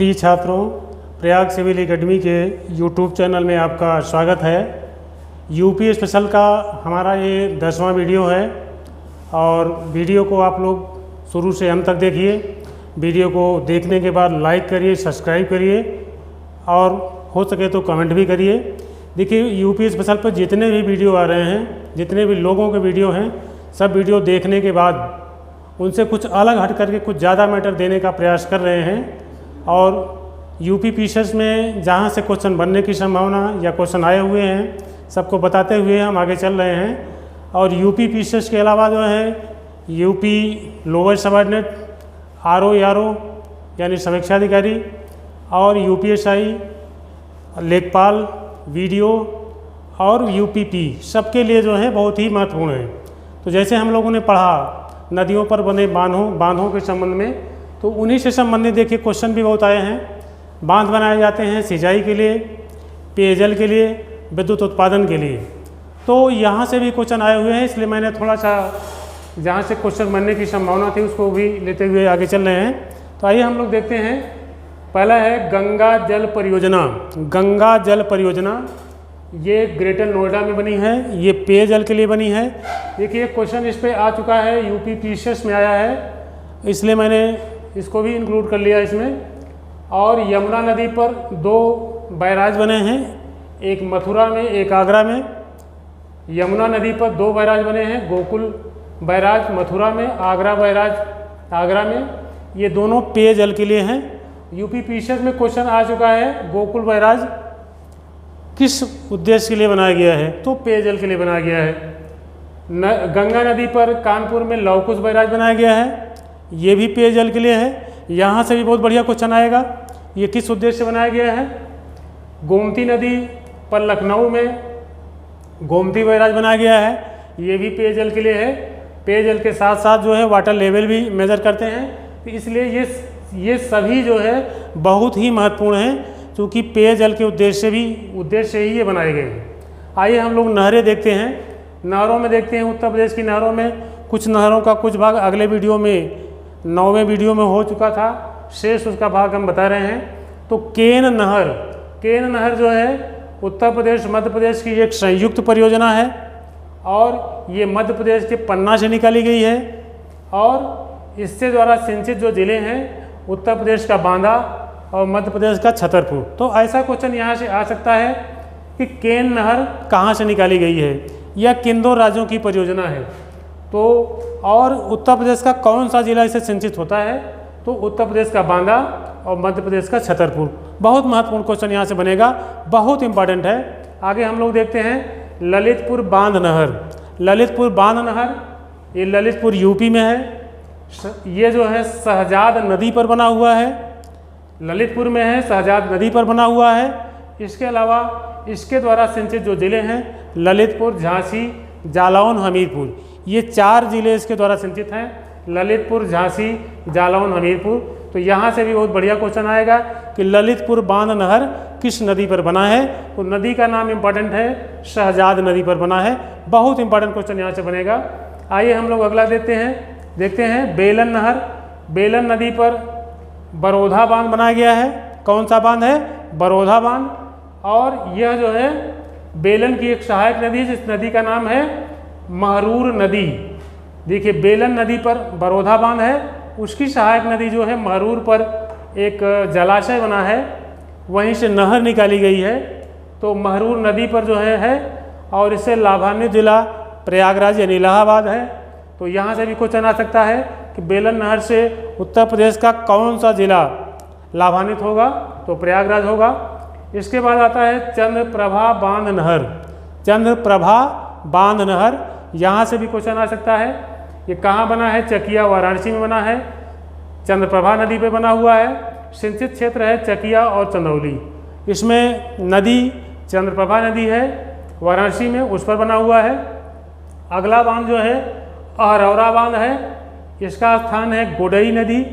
प्रिय छात्रों, Prayag civil academy के यूट्यूब चैनल में आपका स्वागत है। यूपी स्पेशल का हमारा ये 10वां वीडियो है और वीडियो को आप लोग शुरू से अंत तक देखिए। वीडियो को देखने के बाद लाइक करिए, सब्सक्राइब करिए और हो सके तो कमेंट भी करिए। देखिए, यूपी स्पेशल पर जितने भी वीडियो आ रहे हैं, जितने भी लोगों के वीडियो हैं, सब वीडियो देखने के बाद उनसे कुछ अलग हट करके कुछ ज़्यादा मैटर देने का प्रयास कर रहे हैं। और यूपी पीसीएस में जहाँ से क्वेश्चन बनने की संभावना या क्वेश्चन आए हुए हैं, सबको बताते हुए हम आगे चल रहे हैं। और यूपी पीसीएस के अलावा जो है यूपी लोअर सबऑर्डिनेट, आरओ यानी समीक्षा अधिकारी और यूपीएसआई, लेखपाल, वीडियो और यूपीपी सबके लिए जो है बहुत ही महत्वपूर्ण है। तो जैसे हम लोगों ने पढ़ा नदियों पर बने बांधों के संबंध में, तो उन्हीं से संबंधित देखिए क्वेश्चन भी बहुत आए हैं। बांध बनाए जाते हैं सिंचाई के लिए, पेयजल के लिए, विद्युत उत्पादन के लिए। तो यहाँ से भी क्वेश्चन आए हुए हैं, इसलिए मैंने थोड़ा सा जहाँ से क्वेश्चन बनने की संभावना थी उसको भी लेते हुए आगे चल रहे हैं। तो आइए हम लोग देखते हैं। पहला है गंगा जल परियोजना। गंगा जल परियोजना ये ग्रेटर नोएडा में बनी है, ये पेयजल के लिए बनी है। देखिए क्वेश्चन इस पे आ चुका है, यूपी पीसीएस में आया है, इसलिए मैंने इसको भी इंक्लूड कर लिया इसमें। और यमुना नदी पर 2 बैराज बने हैं, एक मथुरा में, एक आगरा में। यमुना नदी पर 2 बैराज बने हैं, गोकुल बैराज मथुरा में, आगरा बैराज आगरा में। ये दोनों पेयजल के लिए हैं। यूपी पीसीएस में क्वेश्चन आ चुका है, गोकुल बैराज किस उद्देश्य के लिए बनाया गया है? तो पेयजल के लिए बनाया गया है। गंगा नदी पर कानपुर में लवकुश बैराज बनाया गया है, ये भी पेयजल के लिए है। यहाँ से भी बहुत बढ़िया क्वेश्चन आएगा, ये किस उद्देश्य से बनाया गया है? गोमती नदी पर लखनऊ में गोमती बैराज बनाया गया है, ये भी पेयजल के लिए है। पेयजल के साथ साथ जो है वाटर लेवल भी मेजर करते हैं, तो इसलिए ये सभी जो है बहुत ही महत्वपूर्ण हैं, क्योंकि पेयजल के उद्देश्य ही ये बनाए गए हैं। आइए हम लोग नहरें देखते हैं। नहरों में देखते हैं, उत्तर प्रदेश की नहरों में कुछ नहरों का कुछ भाग अगले वीडियो में 9वें वीडियो में हो चुका था, शेष उसका भाग हम बता रहे हैं। तो केन नहर जो है उत्तर प्रदेश मध्य प्रदेश की एक संयुक्त परियोजना है और ये मध्य प्रदेश के पन्ना से निकाली गई है। और इससे द्वारा सिंचित जो जिले हैं उत्तर प्रदेश का बांदा और मध्य प्रदेश का छतरपुर। तो ऐसा क्वेश्चन यहाँ से आ सकता है कि केन नहर कहाँ से निकाली गई है या किन 2 राज्यों की परियोजना है। तो और उत्तर प्रदेश का कौन सा जिला इसे सिंचित होता है? तो उत्तर प्रदेश का बांदा और मध्य प्रदेश का छतरपुर। बहुत महत्वपूर्ण क्वेश्चन यहाँ से बनेगा, बहुत इंपॉर्टेंट है। आगे हम लोग देखते हैं ललितपुर बांध नहर। ललितपुर बांध नहर ये ललितपुर यूपी में है। ये जो है शहजाद नदी पर बना हुआ है, ललितपुर में है, शहजाद नदी पर बना हुआ है। इसके अलावा इसके द्वारा सिंचित जो जिले हैं ललितपुर, झांसी, जालौन, हमीरपुर, ये 4 जिले इसके द्वारा सिंचित हैं। ललितपुर, झांसी, जालौन, हमीरपुर। तो यहाँ से भी बहुत बढ़िया क्वेश्चन आएगा कि ललितपुर बांध नहर किस नदी पर बना है? तो नदी का नाम इंपॉर्टेंट है, शहजाद नदी पर बना है। बहुत इंपॉर्टेंट क्वेश्चन यहाँ से बनेगा। आइए हम लोग अगला देखते हैं बेलन नहर। बेलन नदी पर बरोधा बांध बनाया गया है। कौन सा बांध है? बरोधा बांध। और यह जो है बेलन की एक सहायक नदी है, जिस नदी का नाम है महरूर नदी। देखिए बेलन नदी पर बरोधा बांध है, उसकी सहायक नदी जो है महरूर पर एक जलाशय बना है, वहीं से नहर निकाली गई है। तो महरूर नदी पर जो है और इससे लाभान्वित जिला प्रयागराज यानी इलाहाबाद है। तो यहाँ से भी क्वेश्चन आ सकता है कि बेलन नहर से उत्तर प्रदेश का कौन सा जिला लाभान्वित होगा? तो प्रयागराज होगा। इसके बाद आता है चंद्रप्रभा बांध नहर। चंद्रप्रभा बांध नहर, यहाँ से भी क्वेश्चन आ सकता है। ये कहाँ बना है? चकिया, वाराणसी में बना है। चंद्रप्रभा नदी पे बना हुआ है। सिंचित क्षेत्र है चकिया और चंदौली। इसमें नदी चंद्रप्रभा नदी है, वाराणसी में, उस पर बना हुआ है। अगला बांध जो है अहरौरा बांध है, इसका स्थान है गोडई नदी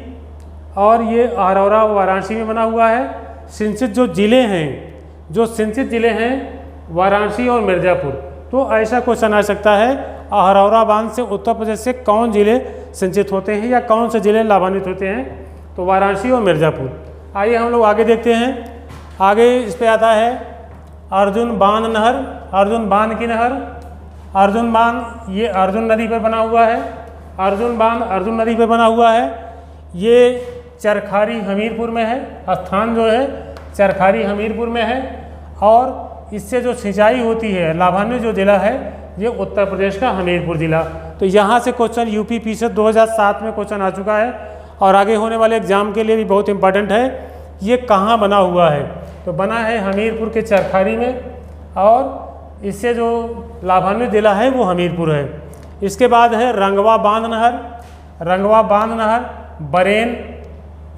और ये अहरौरा वाराणसी में बना हुआ है। सिंचित जो सिंचित जिले हैं वाराणसी और मिर्ज़ापुर। तो ऐसा क्वेश्चन आ सकता है अहरौरा बांध से उत्तर प्रदेश से कौन जिले सिंचित होते हैं या कौन से जिले लाभान्वित होते हैं? तो वाराणसी और मिर्ज़ापुर। आइए हम लोग आगे देखते हैं। आगे इस पे आता है अर्जुन बांध नहर। अर्जुन बांध की नहर, अर्जुन बांध ये अर्जुन नदी पर बना हुआ है। अर्जुन बांध अर्जुन नदी पर बना हुआ है। ये चरखारी हमीरपुर में है। स्थान जो है चरखारी हमीरपुर में है। और इससे जो सिंचाई होती है, लाभान्वित जो जिला है ये उत्तर प्रदेश का हमीरपुर जिला। तो यहाँ से क्वेश्चन यूपी पीसीएस 2007 में क्वेश्चन आ चुका है और आगे होने वाले एग्जाम के लिए भी बहुत इंपॉर्टेंट है। ये कहाँ बना हुआ है? तो बना है हमीरपुर के चरखारी में और इससे जो लाभान्वित जिला है वो हमीरपुर है। इसके बाद है रंगवा बांध नहर। रंगवा बांध नहर बरेन,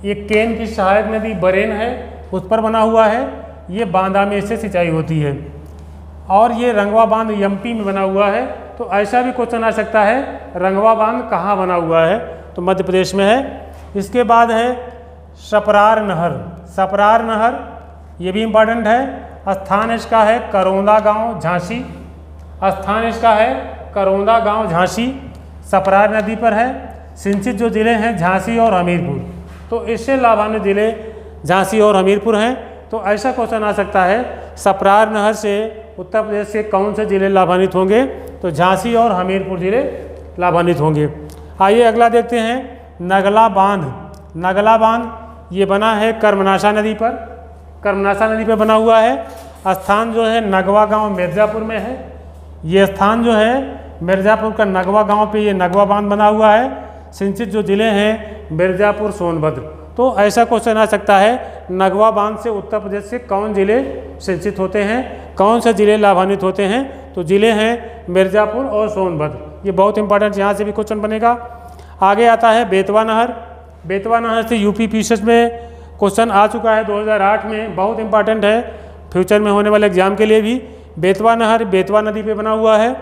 ये केन की सहायक नदी बरेन है उस पर बना हुआ है। ये बांदा में इससे सिंचाई होती है और ये रंगवा बांध एमपी में बना हुआ है। तो ऐसा भी क्वेश्चन आ सकता है रंगवा बांध कहाँ बना हुआ है? तो मध्य प्रदेश में है। इसके बाद है सपरार नहर। सपरार नहर ये भी इम्पॉर्टेंट है। स्थान इसका है करौंदा गांव झांसी। स्थान इसका है करौंदा गांव झांसी, सपरार नदी पर है। सिंचित जो जिले हैं झांसी और हमीरपुर, तो इससे लाभान्वित जिले झांसी और हमीरपुर हैं। तो ऐसा क्वेश्चन आ सकता है सपरार नहर से उत्तर प्रदेश के कौन से जिले लाभान्वित होंगे? तो झांसी और हमीरपुर जिले लाभान्वित होंगे। आइए अगला देखते हैं नगला बांध। नगला बांध ये बना है कर्मनाशा नदी पर। कर्मनाशा नदी पर बना हुआ है। स्थान जो है नगवा गांव मिर्ज़ापुर में है। ये स्थान जो है मिर्ज़ापुर का नगवा गांव पे ये नगवा बांध बना हुआ है। सिंचित जो जिले हैं मिर्ज़ापुर सोनभद्र। तो ऐसा क्वेश्चन आ सकता है नगवा बांध से उत्तर प्रदेश से कौन जिले सिंचित होते हैं, कौन से जिले लाभान्वित होते हैं? तो जिले हैं मिर्ज़ापुर और सोनभद्र। ये बहुत इंपॉर्टेंट यहाँ से भी क्वेश्चन बनेगा। आगे आता है बेतवा नहर। बेतवा नहर से यूपी पीसीएस में क्वेश्चन आ चुका है 2008 में, बहुत इंपॉर्टेंट है फ्यूचर में होने वाले एग्जाम के लिए भी। बेतवा नहर बेतवा नदी पे बना हुआ है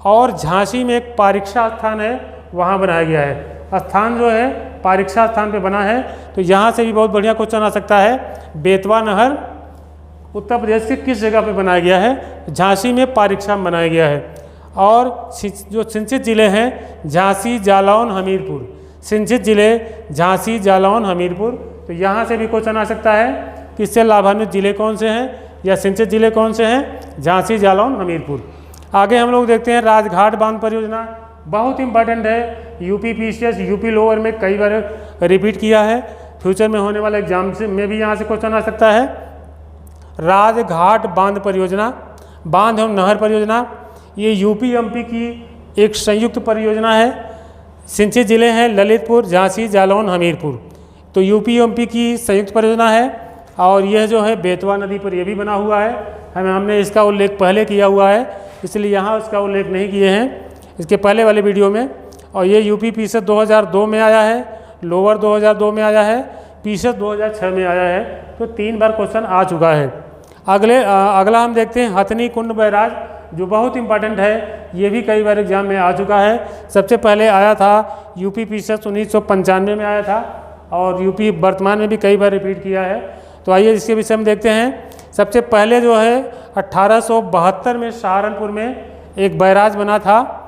और झांसी में एक परीक्षा स्थान है वहाँ बनाया गया है। स्थान जो है परीक्षा स्थान पे बना है। तो यहाँ से भी बहुत बढ़िया क्वेश्चन आ सकता है बेतवा नहर उत्तर प्रदेश के किस जगह पे बनाया गया है? झांसी में परीक्षा में बनाया गया है। और जो सिंचित जिले हैं झांसी जालौन हमीरपुर, सिंचित जिले झांसी जालौन हमीरपुर। तो यहाँ से भी क्वेश्चन आ सकता है कि इससे लाभान्वित जिले कौन से हैं या सिंचित जिले कौन से हैं? झांसी जालौन हमीरपुर। आगे हम लोग देखते हैं राजघाट बांध परियोजना। बहुत इंपॉर्टेंट है, यूपी पीसीएस यूपी लोअर में कई बार रिपीट किया है। फ्यूचर में होने वाले एग्जाम से में भी यहाँ से क्वेश्चन आ सकता है। राजघाट बांध परियोजना, बांध एवं नहर परियोजना, ये यूपी एमपी की एक संयुक्त परियोजना है। सिंचित जिले हैं ललितपुर, झांसी, जालौन, हमीरपुर। तो यूपी एमपी की संयुक्त परियोजना है और यह जो है बेतवा नदी पर यह भी बना हुआ है। हमने इसका उल्लेख पहले किया हुआ है, इसलिए यहाँ उसका उल्लेख नहीं किए हैं इसके पहले वाले वीडियो में। और ये यूपी पीसीएस 2002 में आया है, लोअर 2002 में आया है, पीसीएस 2006 में आया है। तो 3 बार क्वेश्चन आ चुका है। अगला हम देखते हैं हथनी कुंड बैराज, जो बहुत इंपॉर्टेंट है। ये भी कई बार एग्जाम में आ चुका है। सबसे पहले आया था यूपी पीसीएस 1995 में आया था और यूपी वर्तमान में भी कई बार रिपीट किया है। तो आइए इसके विषय में देखते हैं। सबसे पहले जो है 1872 में सहारनपुर में एक बैराज बना था,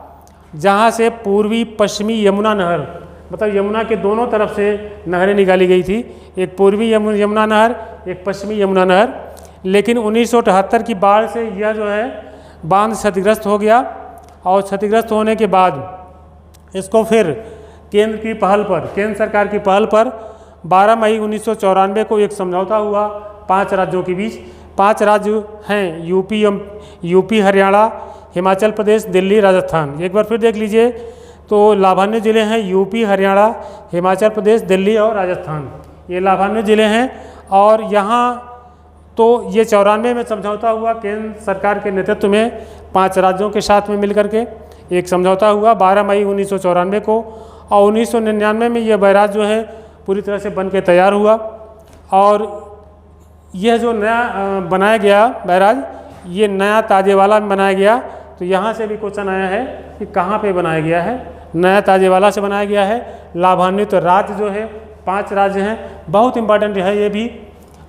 जहाँ से पूर्वी पश्चिमी यमुना नहर, मतलब यमुना के दोनों तरफ से नहरें निकाली गई थी। एक पूर्वी यमुना नहर, एक पश्चिमी यमुना नहर। लेकिन 1978 की बाढ़ से यह जो है बांध क्षतिग्रस्त हो गया और क्षतिग्रस्त होने के बाद इसको फिर केंद्र सरकार की पहल पर 12 मई 1994 को एक समझौता हुआ 5 राज्यों के बीच। 5 राज्य हैं यूपी, हरियाणा, हिमाचल प्रदेश, दिल्ली, राजस्थान। एक बार फिर देख लीजिए तो लाभान्वित जिले हैं यूपी, हरियाणा, हिमाचल प्रदेश, दिल्ली और राजस्थान। ये लाभान्वित जिले हैं। और यहाँ तो ये 94 में समझौता हुआ केंद्र सरकार के नेतृत्व में 5 राज्यों के साथ में मिलकर के एक समझौता हुआ 12 मई 1994 को। और 1999 में यह बैराज जो है पूरी तरह से बन के तैयार हुआ। और यह जो नया बनाया गया बैराज, ये नया ताजेवाला में बनाया गया। तो यहाँ से भी क्वेश्चन आया है कि कहाँ पे बनाया गया है? नया ताजेवाला से बनाया गया है। लाभान्वित राज्य जो है 5 राज्य हैं, बहुत इंपॉर्टेंट है ये भी।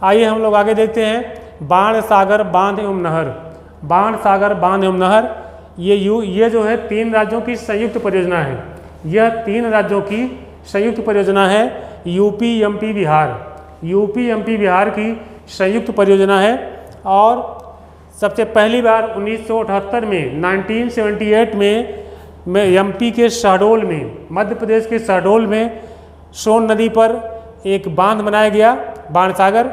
आइए हम लोग आगे देखते हैं बाण सागर बांध एवं नहर। बाण सागर बांध एवं नहर ये जो है 3 राज्यों की संयुक्त परियोजना है। यह 3 राज्यों की संयुक्त परियोजना है, UP, MP, Bihar. UP MP Bihar की संयुक्त परियोजना है। और सबसे पहली बार 1978 में 1978 में एमपी के शहडोल में, मध्य प्रदेश के शहडोल में सोन नदी पर एक बांध बनाया गया, बाणसागर,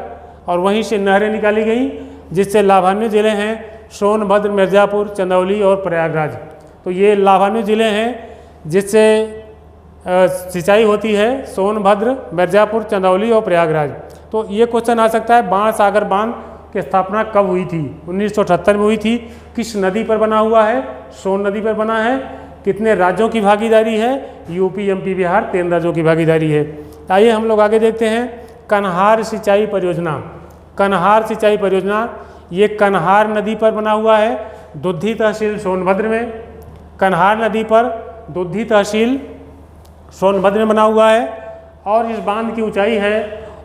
और वहीं से नहरें निकाली गई जिससे लाभान्वित जिले हैं सोनभद्र, मिर्ज़ापुर, चंदौली और प्रयागराज। तो ये लाभान्वित जिले हैं जिससे सिंचाई होती है सोनभद्र, मिर्ज़ापुर, चंदौली और प्रयागराज। तो ये क्वेश्चन आ सकता है बाणसागर बांध की स्थापना कब हुई थी? 1978 में हुई थी। किस नदी पर बना हुआ है? सोन नदी पर बना है। कितने राज्यों की भागीदारी है? यूपी एमपी बिहार 3 राज्यों की भागीदारी है। आइए हम लोग आगे देखते हैं कन्हार सिंचाई परियोजना। कन्हार सिंचाई परियोजना ये कन्हार नदी पर बना हुआ है, दुद्धी तहसील सोनभद्र में। कन्हार नदी पर दुद्धी तहसील सोनभद्र में बना हुआ है और इस बांध की ऊंचाई है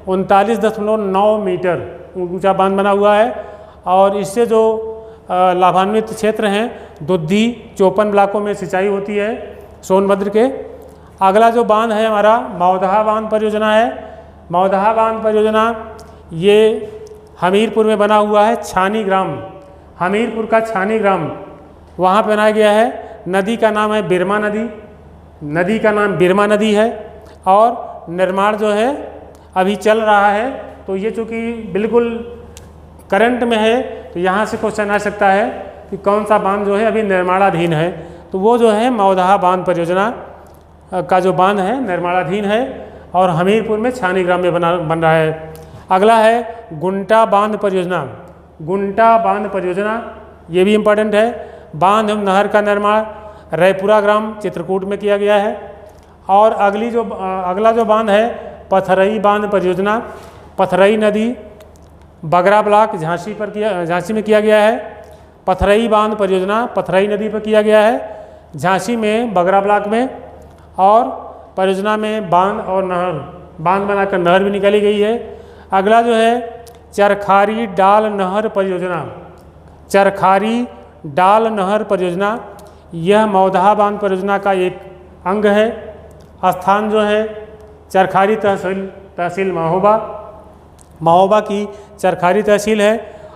39.9 मीटर ऊंचा बांध बना हुआ है। और इससे जो लाभान्वित क्षेत्र हैं दुद्धी 54 ब्लॉकों में सिंचाई होती है सोनभद्र के। अगला जो बांध है हमारा मौदहा बांध परियोजना है। मौदहा बांध परियोजना ये हमीरपुर में बना हुआ है, छानी ग्राम, हमीरपुर का छानी ग्राम वहाँ पर बनाया गया है। नदी का नाम है बिरमा नदी, नदी का नाम बिरमा नदी है और निर्माण जो है अभी चल रहा है। तो ये चूँकि बिल्कुल करंट में है तो यहाँ से क्वेश्चन आ सकता है कि कौन सा बांध जो है अभी निर्माणाधीन है। तो वो जो है मौदहा बांध परियोजना का जो बांध है निर्माणाधीन है और हमीरपुर में छानी ग्राम में बन रहा है। अगला है गुंटा बांध परियोजना। गुंटा बांध परियोजना ये भी इम्पोर्टेंट है। बांध एवं नहर का निर्माण रायपुरा ग्राम चित्रकूट में किया गया है। और अगला जो बांध है पथरई बांध परियोजना। पथरई नदी बगरा ब्लॉक झांसी में किया गया है। पथरई बांध परियोजना पथरई नदी पर किया गया है झांसी में, बगरा ब्लॉक में। और परियोजना में बांध और नहर, बांध बनाकर नहर भी निकाली गई है। अगला जो है चरखारी डाल नहर परियोजना। चरखारी डाल नहर परियोजना यह मौदहा बांध परियोजना का एक अंग है। स्थान जो है चरखारी तहसील महोबा की चरखारी तहसील है।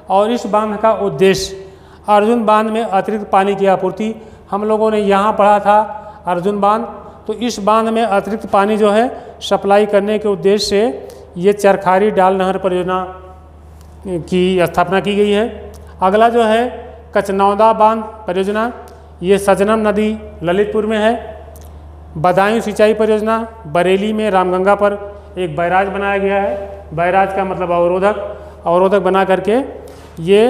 और इस बांध का उद्देश्य अर्जुन बांध में अतिरिक्त पानी की आपूर्ति, हम लोगों ने यहाँ पढ़ा था अर्जुन बांध। तो इस बांध में अतिरिक्त पानी जो है सप्लाई करने के उद्देश्य से ये चरखारी डाल नहर परियोजना की स्थापना की गई है। अगला जो है कचनौदा बांध परियोजना, ये सजनम नदी ललितपुर में है। बदायूं सिंचाई परियोजना बरेली में रामगंगा पर एक बैराज बनाया गया है। बैराज का मतलब अवरोधक बना करके ये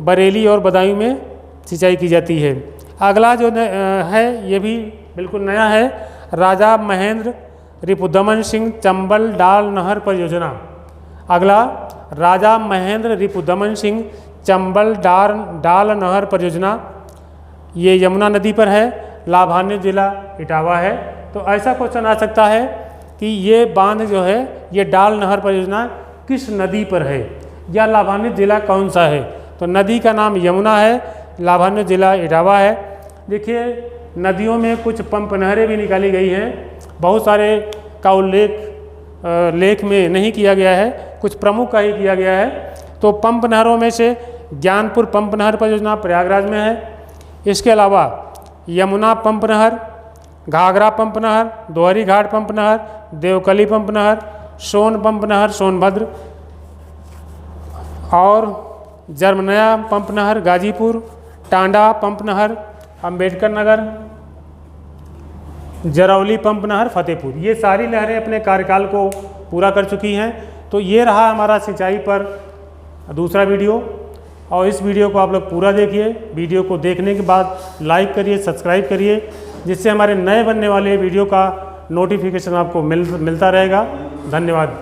बरेली और बदायूं में सिंचाई की जाती है। अगला जो है ये भी बिल्कुल नया है, राजा महेंद्र रिपुदमन सिंह चंबल डाल नहर परियोजना। अगला राजा महेंद्र रिपुदमन सिंह चंबल डाल नहर परियोजना ये यमुना नदी पर है, लाभान्वित जिला इटावा है। तो ऐसा क्वेश्चन आ सकता है कि ये बांध जो है ये डाल नहर परियोजना किस नदी पर है या लाभान्वित जिला कौन सा है? तो नदी का नाम यमुना है, लाभान्वित जिला इटावा है। देखिए नदियों में कुछ पंप नहरें भी निकाली गई हैं, बहुत सारे का उल्लेख लेख में नहीं किया गया है, कुछ प्रमुख का ही किया गया है। तो पंप नहरों में से ज्ञानपुर पंप नहर परियोजना प्रयागराज में है। इसके अलावा यमुना पंप नहर, घाघरा पंप नहर, दोहरी घाट पंप नहर, देवकली पंप नहर, सोन पंप नहर सोनभद्र और जरमनया पंप नहर गाजीपुर, टांडा पंप नहर अंबेडकर नगर, जरौली पंप नहर फतेहपुर। ये सारी नहरें अपने कार्यकाल को पूरा कर चुकी हैं। तो ये रहा हमारा सिंचाई पर दूसरा वीडियो और इस वीडियो को आप लोग पूरा देखिए। वीडियो को देखने के बाद लाइक करिए, सब्सक्राइब करिए, जिससे हमारे नए बनने वाले वीडियो का नोटिफिकेशन आपको मिलता रहेगा। धन्यवाद।